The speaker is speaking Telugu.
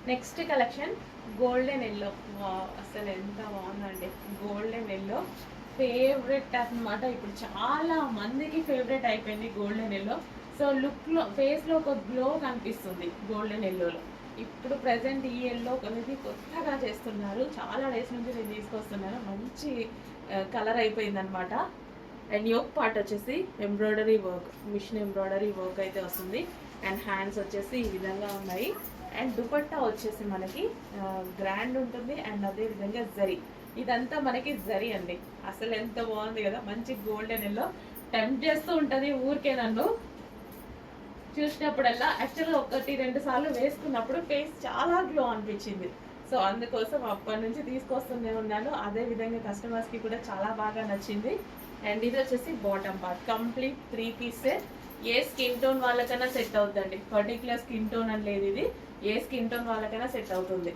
Next collection golden yellow. అసలు ఎంత బాగుందండి. గోల్డెన్ ఎల్లో ఫేవరెట్ అన్నమాట. ఇప్పుడు చాలా మందికి ఫేవరెట్ అయిపోయింది గోల్డెన్ ఎల్లో. సో లుక్లో ఫేస్లో ఒక గ్లో కనిపిస్తుంది గోల్డెన్ ఎల్లోలో. ఇప్పుడు ప్రజెంట్ ఈ ఎల్లో అనేది కొత్తగా చేస్తున్నారు. చాలా డేస్ నుంచి నేను తీసుకొస్తున్నాను. మంచి కలర్ అయిపోయింది అనమాట. అండ్ యోక్ పార్ట్ వచ్చేసి embroidery work, machine embroidery work అయితే వస్తుంది. అండ్ హ్యాండ్స్ వచ్చేసి ఈ విధంగా ఉన్నాయి. అండ్ దుపట్టా వచ్చేసి మనకి గ్రాండ్ ఉంటుంది. అండ్ అదే విధంగా జరీ, ఇదంతా మనకి జరీ అండి. అసలు ఎంత బాగుంది కదా, మంచి గోల్డెన్ ఎల్లో. టెంప్ట్ చేస్తూ ఉంటుంది ఊరికే నన్ను చూసినప్పుడల్లా. యాక్చువల్గా 1-2 సార్లు వేసుకున్నప్పుడు ఫేస్ చాలా గ్లో అనిపించింది. సో అందుకోసం అప్పటి నుంచి తీసుకొస్తూనే ఉన్నాను. అదే విధంగా కస్టమర్స్కి కూడా చాలా బాగా నచ్చింది. అండ్ ఇది వచ్చేసి bottom part, complete 3 piece set. ఏ స్కిన్ టోన్ వాళ్ళకైనా సెట్ అవుతుందండి. పర్టికులర్ స్కిన్ టోన్ అని లేదు, ఇది ఏ స్కిన్ టోన్ వాళ్ళకైనా సెట్ అవుతుంది.